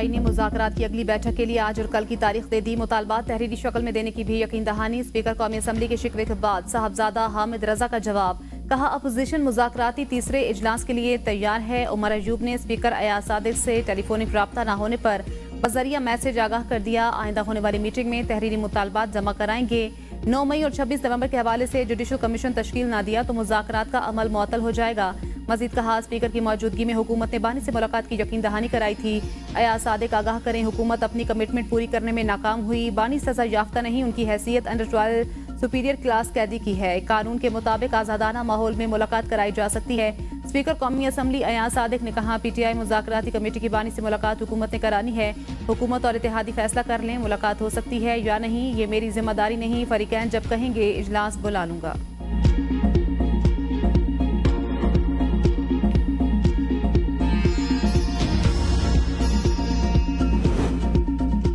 PTI ने मुज़ाकरात की अगली बैठक के लिए आज और कल की तारीख दे दी। मुतालबात तहरीरी शक्ल में देने की भी यकीन दहानी। स्पीकर कौमी असम्बली के शिकवे के बाद साहबजादा हामिद रजा का जवाब, कहा अपोजिशन मुज़ाकराती तीसरे इजलास के लिए तैयार है। उमर अयूब ने स्पीकर अयाज सादिक से टेलीफोनिक रब्ता न होने पर बजरिया मैसेज आगाह कर दिया। आइंदा होने वाली मीटिंग में तहरीरी मुतालबात जमा कराएंगे। 9 मई और 26 नवंबर के हवाले से जुडिशल कमीशन तश्कील न दिया तो मुज़ाकरात का अमल मुअत्तल हो जाएगा। मजीद कहा, स्पीकर की मौजूदगी में हुकूमत ने बानी से मुलाकात की यकीन दहानी कराई थी। अयाज सादिक आगाह करें, हुकूमत अपनी कमिटमेंट पूरी करने में नाकाम हुई। बानी सजा याफ्ता नहीं, उनकी हैसियत अंडर 12 सुपीरियर क्लास कैदी की है। कानून के मुताबिक आज़ादाना माहौल में मुलाकात कराई जा सकती है। स्पीकर कौमी असम्बली अयाज सादिक ने कहा, पीटीआई मुज़ाकराती कमेटी की बानी से मुलाकात हुकूमत ने करानी है। हुकूमत और इत्तेहादी फैसला कर लें मुलाकात हो सकती है या नहीं, ये मेरी जिम्मेदारी नहीं। फरीकैन जब कहेंगे इजलास बुला लूंगा।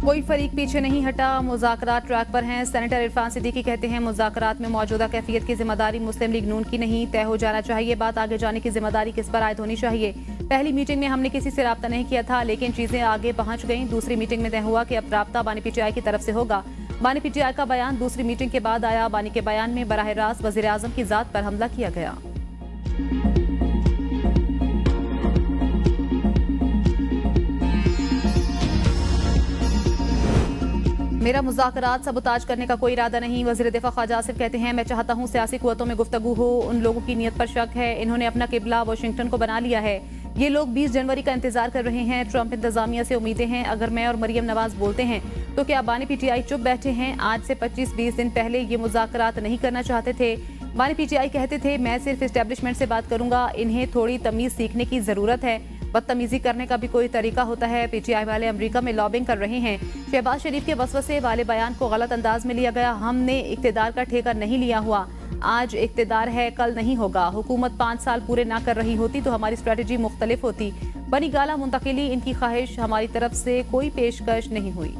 कोई फरीक पीछे नहीं हटा, मुज़ाकरात ट्रैक पर हैं। सेनेटर इरफान सिद्दीकी कहते हैं, मुज़ाकरात में मौजूदा कैफियत की जिम्मेदारी मुस्लिम लीग नून की नहीं, तय हो जाना चाहिए। बात आगे जाने की जिम्मेदारी किस पर आयद होनी चाहिए। पहली मीटिंग में हमने किसी से रब्ता नहीं किया था, लेकिन चीजें आगे पहुंच गईं। दूसरी मीटिंग में तय हुआ कि अब रब्ता बानी पीटीआई की तरफ से होगा। बानी पीटीआई का बयान दूसरी मीटिंग के बाद आया। बानी के बयान में बराह रास्त वज़ीर आज़म की जात पर हमला किया गया। मेरा मुज़ाकरात सबूताज करने का कोई इरादा नहीं। वज़ीर दिफा ख्वाजा आसिफ कहते हैं, मैं चाहता हूँ सियासी कुव्वतों में गुफ्तगू हो। उन लोगों की नीयत पर शक है। इन्होंने अपना किबला वाशिंगटन को बना लिया है। ये लोग 20 जनवरी का इंतजार कर रहे हैं। ट्रंप इंतजामिया से उम्मीदें हैं। अगर मैं और मरियम नवाज बोलते हैं तो क्या बानी पीटीआई चुप बैठे हैं? आज से 25-20 दिन पहले ये मुज़ाकरात नहीं करना चाहते थे। बानी पीटीआई कहते थे, मैं सिर्फ एस्टेब्लिशमेंट से बात करूंगा। इन्हें थोड़ी तमीज सीखने की जरूरत है। बदतमीजी करने का भी कोई तरीका होता है। पीटीआई वाले अमेरिका में लॉबिंग कर रहे हैं। शहबाज शरीफ के वसवसे वाले बयान को गलत अंदाज में लिया गया। हमने इक्तिदार का ठेका नहीं लिया हुआ। आज इक्तिदार है, कल नहीं होगा। हुकूमत 5 साल पूरे ना कर रही होती तो हमारी स्ट्रेटजी मुख्तलिफ होती। बनी गाला मुंतकिली इनकी ख्वाहिश, हमारी तरफ से कोई पेशकश नहीं हुई।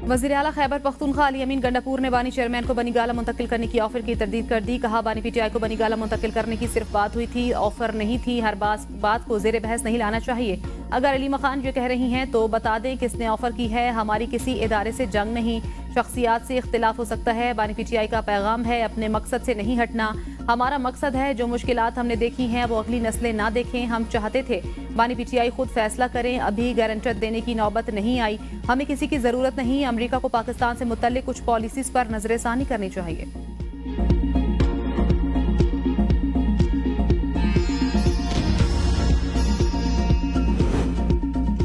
वज़ीर आला खैबर पख्तूनख्वा अली अमीन गंडापुर ने बानी चेयरमैन को बनीगाला मुंतकिल करने की ऑफर की तरदीद कर दी। कहा, बानी पीटीआई को बनीगाला मुंतकिल करने की सिर्फ बात हुई थी, ऑफर नहीं थी। हर बात को जेर बहस नहीं लाना चाहिए। अगर अलीमा खान ये कह रही हैं तो बता दें किसने ऑफर की है। हमारी किसी इदारे से जंग नहीं, शख्सियात से इख्तिलाफ हो सकता है। बानी पीटीआई का पैगाम है, अपने मकसद से नहीं हटना। हमारा मकसद है जो मुश्किलात हमने देखी हैं वो अगली नस्लें ना देखें। हम चाहते थे बानी पीटीआई खुद फैसला करें। अभी गारंटर देने की नौबत नहीं आई। हमें किसी की जरूरत नहीं। अमेरिका को पाकिस्तान से मुतल्लिक कुछ पॉलिसीज पर नजरसानी करनी चाहिए।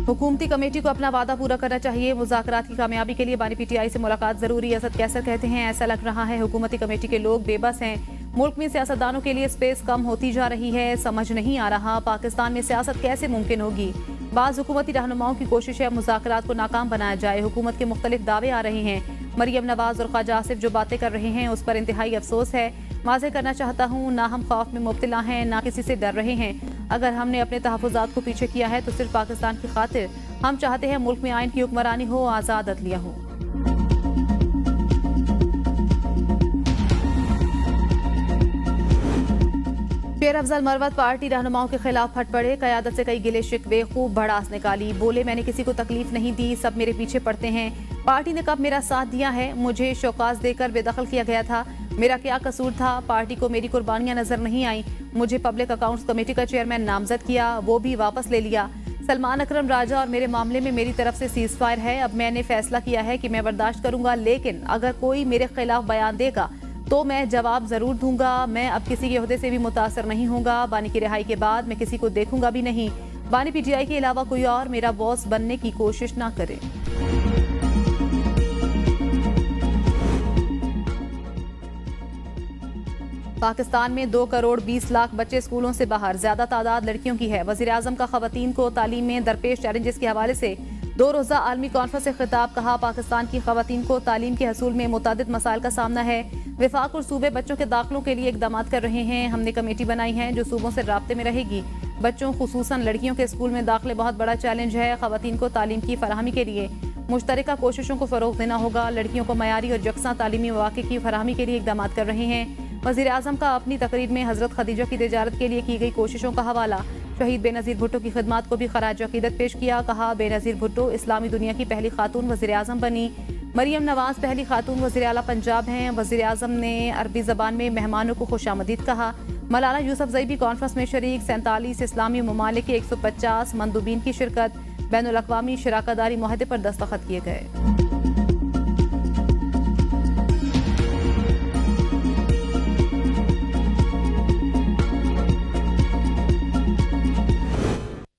हुकूमती कमेटी को अपना वादा पूरा करना चाहिए। मुज़ाकरात की कामयाबी के लिए बानी पीटीआई से मुलाकात जरूरी। असद कैसर कहते हैं, ऐसा लग रहा है हुकूमती कमेटी के लोग बेबस हैं। मुल्क में सियासतदानों के लिए स्पेस कम होती जा रही है। समझ नहीं आ रहा पाकिस्तान में सियासत कैसे मुमकिन होगी। बाज़ हुकूमती रहनुमाओं की कोशिश है मुज़ाकरात को नाकाम बनाया जाए। हुकूमत के मुख्तलिफ दावे आ रहे हैं। मरियम नवाज और ख्वाजा आसिफ जो बातें कर रहे हैं उस पर इंतहाई अफसोस है। वाज़ेह करना चाहता हूँ, ना हम खौफ में मुब्तला हैं, ना किसी से डर रहे हैं। अगर हमने अपने तहफ़्फ़ुज़ात को पीछे किया है तो सिर्फ पाकिस्तान की खातिर। हम चाहते हैं मुल्क में आइन की हुक्मरानी हो, आज़ाद अदलिया हो। शेर अफजल मरवत पार्टी रहनुमाओं के खिलाफ फट पड़े। क़यादत से कई गिले शिकवे, खूब भड़ास निकाली। बोले, मैंने किसी को तकलीफ नहीं दी, सब मेरे पीछे पड़ते हैं। पार्टी ने कब मेरा साथ दिया है? मुझे शौकास देकर बेदखल किया गया था। मेरा क्या कसूर था? पार्टी को मेरी कुर्बानियां नजर नहीं आई। मुझे पब्लिक अकाउंट्स कमेटी का चेयरमैन नामजद किया, वो भी वापस ले लिया। सलमान अकरम राजा और मेरे मामले में मेरी तरफ से सीज फायर है। अब मैंने फैसला किया है कि मैं बर्दाश्त करूंगा, लेकिन अगर कोई मेरे खिलाफ बयान देगा तो मैं जवाब जरूर दूंगा। मैं अब किसी के ओहदे से भी मुतासर नहीं होगा। बानी की रिहाई के बाद मैं किसी को देखूंगा भी नहीं। बानी पीटीआई के अलावा कोई और मेरा बॉस बनने की कोशिश ना करे। पाकिस्तान में 2 करोड़ 20 लाख बच्चे स्कूलों से बाहर, ज्यादा तादाद लड़कियों की है। वज़ीर आज़म का ख़वातीन को तालीम में दरपेश चैलेंजेस के हवाले से 2 रोज़ा आलमी कॉन्फ्रेंस से खिताब। कहा, पाकिस्तान की ख़वातीन को तालीम के हसूल में मुतादिद मसाइल का सामना है। विफाक और सूबे बच्चों के दाखिलों के लिए इक़दाम कर रहे हैं। हमने कमेटी बनाई है जो सूबों से राब्ते में रहेगी। बच्चों खुसूसन लड़कियों के स्कूल में दाखिले बहुत बड़ा चैलेंज है। ख़वातीन को तालीम की फराहमी के लिए मुश्तरका कोशिशों को फरोग देना होगा। लड़कियों को मयारी और यकसा तालीमी मौके की फराहमी के लिए इकदाम कर रहे हैं। वज़ीर आज़म का अपनी तकरीर में हज़रत खदीजा की तिजारत के लिए की गई कोशिशों का हवाला। शहीद बेनज़ीर भुट्टो की खिदमत को भी खराज अकीदत पेश किया। कहा, बेनज़ीर भुट्टो इस्लामी दुनिया की पहली खातून वज़ीर आज़म बनी। मरियम नवाज पहली खातून वज़ीर आला पंजाब हैं। वज़ीर आज़म ने अरबी ज़बान में मेहमानों को खुशामदीद कहा। मलाला यूसुफजई भी कॉन्फ्रेंस में शरीक। 47 इस्लामी ममालिक के 150 मंदूबीन की शिरकत। बैनुल अक़वामी शराकतदारी मुआहदे पर दस्तखत किए गए।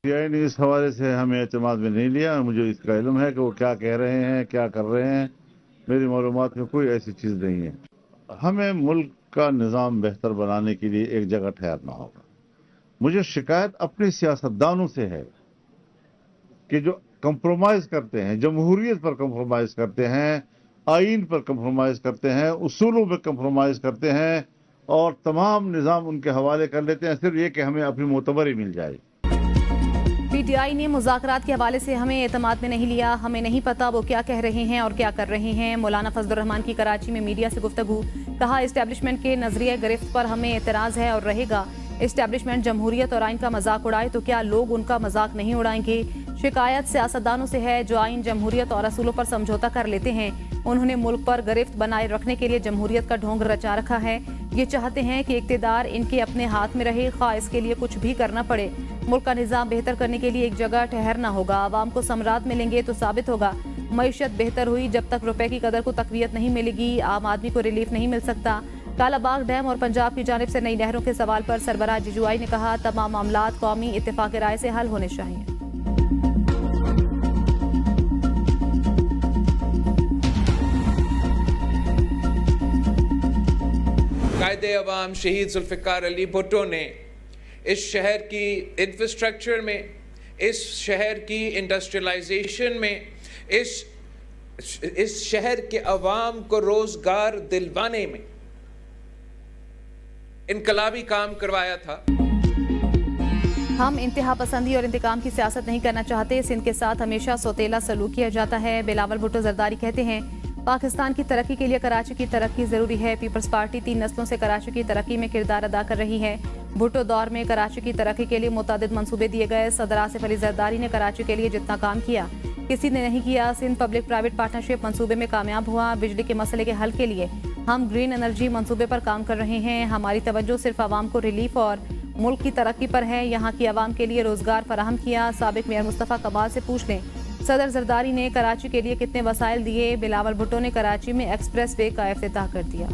पीआई ने इस हवाले से हमें एतमाद में नहीं लिया। मुझे इसका इल्म है कि वो क्या कह रहे हैं, क्या कर रहे हैं। मेरी मालूमात में कोई ऐसी चीज़ नहीं है। हमें मुल्क का निज़ाम बेहतर बनाने के लिए एक जगह ठहरना होगा। मुझे शिकायत अपने सियासतदानों से है कि जो कंप्रोमाइज़ करते हैं, जमहूरियत पर कंप्रोमाइज़ करते हैं, आइन पर कंप्रोमाइज़ करते हैं, उसूलों पर कंप्रोमाइज़ करते हैं और तमाम निज़ाम उनके हवाले कर लेते हैं, सिर्फ ये कि हमें अपनी मोतबरी मिल जाए। पीटीआई ने मुज़ाकरात के हवाले से हमें एतमाद में नहीं लिया। हमें नहीं पता वो क्या कह रहे हैं और क्या कर रहे हैं। मौलाना फजलुर रहमान की कराची में मीडिया से गुफ्तगू। कहा, इस्टेब्लिशमेंट के नजरिए गिरफ्त पर हमें एतराज़ है और रहेगा। इस्टेब्लिशमेंट जमहूरियत और आइन का मजाक उड़ाए तो क्या लोग उनका मजाक नहीं उड़ाएंगे। शिकायत सियासतदानों से है जो आइन, जमहूरियत और असूलों पर समझौता कर लेते हैं। उन्होंने मुल्क पर गिरफ्त बनाए रखने के लिए जमहूरियत का ढोंग रचा रखा है। ये चाहते हैं कि इक़्तिदार इनके अपने हाथ में रहे, खा इसके लिए कुछ भी करना पड़े। मुल्क का निज़ाम बेहतर करने के लिए एक जगह ठहरना होगा। आवाम को समरात मिलेंगे तो साबित होगा। मईशत बेहतर हुई। जब तक रुपए की कदर को तकवीयत नहीं मिलेगी, आम आदमी को रिलीफ नहीं मिल सकता। कालाबाग डैम और पंजाब की जानिब से नई नहरों के सवाल पर सरबराह जिजुआई ने कहा, तमाम मामलात कौमी इत्तेफाक राय से हल होने चाहिए। कायदे अवाम शहीद जुल्फ़िकार अली भुट्टो ने इस शहर की इंफ्रास्ट्रक्चर में, इस शहर की इंडस्ट्रियलाइजेशन में, इस शहर के अवाम को रोजगार दिलवाने में इनकलाबी काम करवाया था। हम इंतहा पसंदी और इंतकाम की सियासत नहीं करना चाहते। सिंध के साथ हमेशा सौतेला सलूक किया जाता है। बिलावल भुट्टो जरदारी कहते हैं, पाकिस्तान की तरक्की के लिए कराची की तरक्की जरूरी है। पीपल्स पार्टी 3 नस्लों से कराची की तरक्की में किरदार अदा कर रही है। भुट्टो दौर में कराची की तरक्की के लिए मुतादिद मंसूबे दिए गए। सदर आसिफ अली जरदारी ने कराची के लिए जितना काम किया किसी ने नहीं किया। सिंध पब्लिक प्राइवेट पार्टनरशिप मंसूबे में कामयाब हुआ। बिजली के मसले के हल के लिए हम ग्रीन एनर्जी मंसूबे पर काम कर रहे हैं। हमारी तवज्जो सिर्फ आवाम को रिलीफ और मुल्क की तरक्की पर है। यहाँ की आवाम के लिए रोजगार फराहम किया। साबिक मेयर मुस्तफ़ा कमाल से पूछ लें, सदर जरदारी ने कराची के लिए कितने वसाइल दिए। बिलावल भुट्टो ने कराची में एक्सप्रेस वे का इफ्तिताह कर दिया।